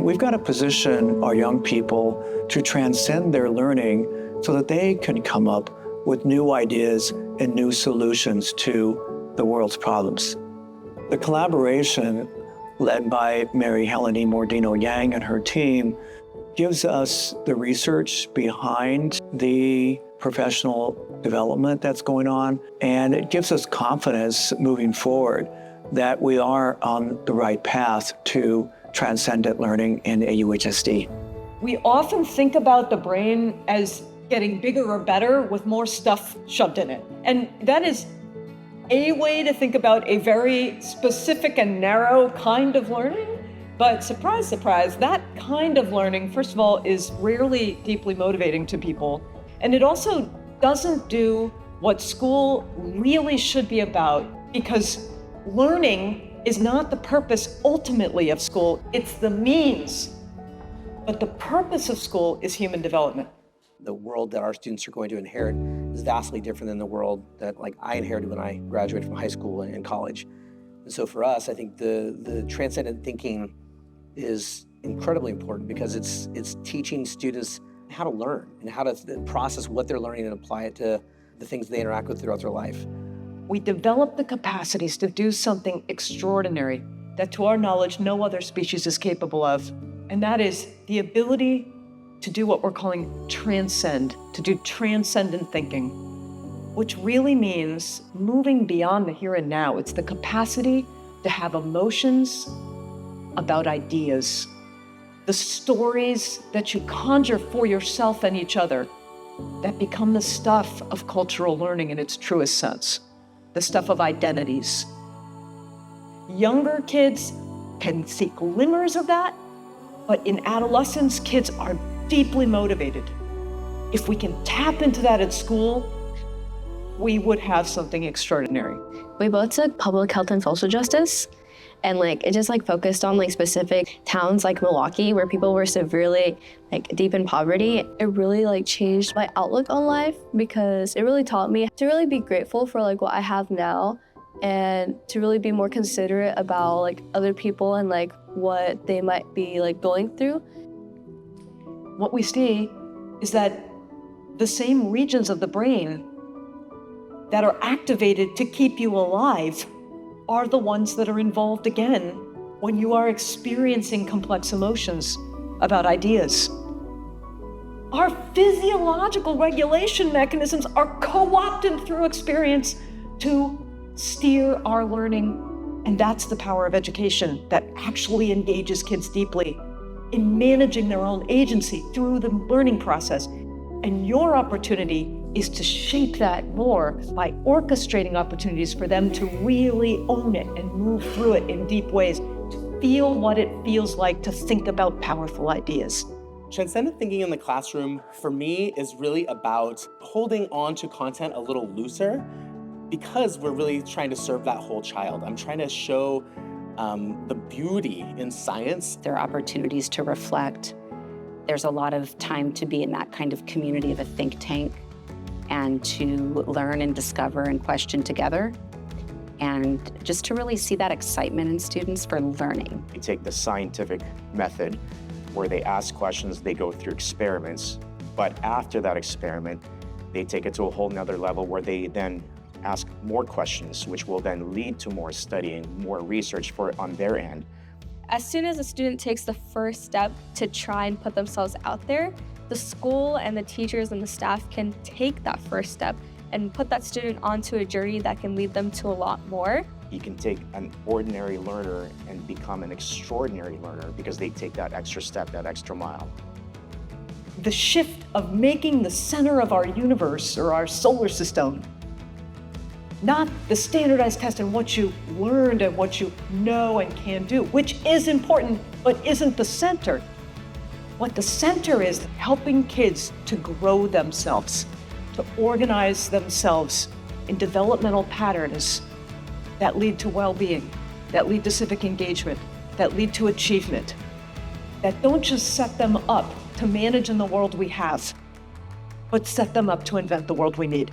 we've got to position our young people to transcend their learning so that they can come up with new ideas and new solutions to the world's problems. The collaboration led by Mary Helen E. Mordino-Yang and her team gives us the research behind the professional development that's going on, and it gives us confidence moving forward that we are on the right path to transcendent learning in AUHSD. We often think about the brain as getting bigger or better with more stuff shoved in it. And that is a way to think about a very specific and narrow kind of learning. But surprise, surprise, that kind of learning, first of all, is rarely deeply motivating to people. And it also doesn't do what school really should be about, because learning is not the purpose ultimately of school, it's the means. But the purpose of school is human development. The world that our students are going to inherit is vastly different than the world that I inherited when I graduated from high school and college. And so for us, I think the transcendent thinking is incredibly important, because it's teaching students how to learn and how to process what they're learning and apply it to the things they interact with throughout their life. We develop the capacities to do something extraordinary that, to our knowledge, no other species is capable of. And that is the ability to do what we're calling transcend, to do transcendent thinking, which really means moving beyond the here and now. It's the capacity to have emotions about ideas, the stories that you conjure for yourself and each other that become the stuff of cultural learning in its truest sense, the stuff of identities. Younger kids can see glimmers of that, but in adolescence, kids are deeply motivated. If we can tap into that at school, we would have something extraordinary. We both took public health and social justice, and it just focused on specific towns like Milwaukee, where people were severely deep in poverty. It really changed my outlook on life, because it really taught me to really be grateful for what I have now, and to really be more considerate about other people and what they might be going through. What we see is that the same regions of the brain that are activated to keep you alive are the ones that are involved again when you are experiencing complex emotions about ideas. Our physiological regulation mechanisms are co-opted through experience to steer our learning. And that's the power of education that actually engages kids deeply in managing their own agency through the learning process. And your opportunity is to shape that more by orchestrating opportunities for them to really own it and move through it in deep ways, to feel what it feels like to think about powerful ideas. Transcendent thinking in the classroom, for me, is really about holding on to content a little looser, because we're really trying to serve that whole child. I'm trying to show the beauty in science. There are opportunities to reflect. There's a lot of time to be in that kind of community of a think tank and to learn and discover and question together, and just to really see that excitement in students for learning. They take the scientific method where they ask questions, they go through experiments, but after that experiment, they take it to a whole nother level where they then ask more questions, which will then lead to more studying, more research on their end. As soon as a student takes the first step to try and put themselves out there, the school and the teachers and the staff can take that first step and put that student onto a journey that can lead them to a lot more. You can take an ordinary learner and become an extraordinary learner because they take that extra step, that extra mile. The shift of making the center of our universe or our solar system not the standardized test in what you learned and what you know and can do, which is important, but isn't the center. What the center is helping kids to grow themselves, to organize themselves in developmental patterns that lead to well-being, that lead to civic engagement, that lead to achievement, that don't just set them up to manage in the world we have, but set them up to invent the world we need.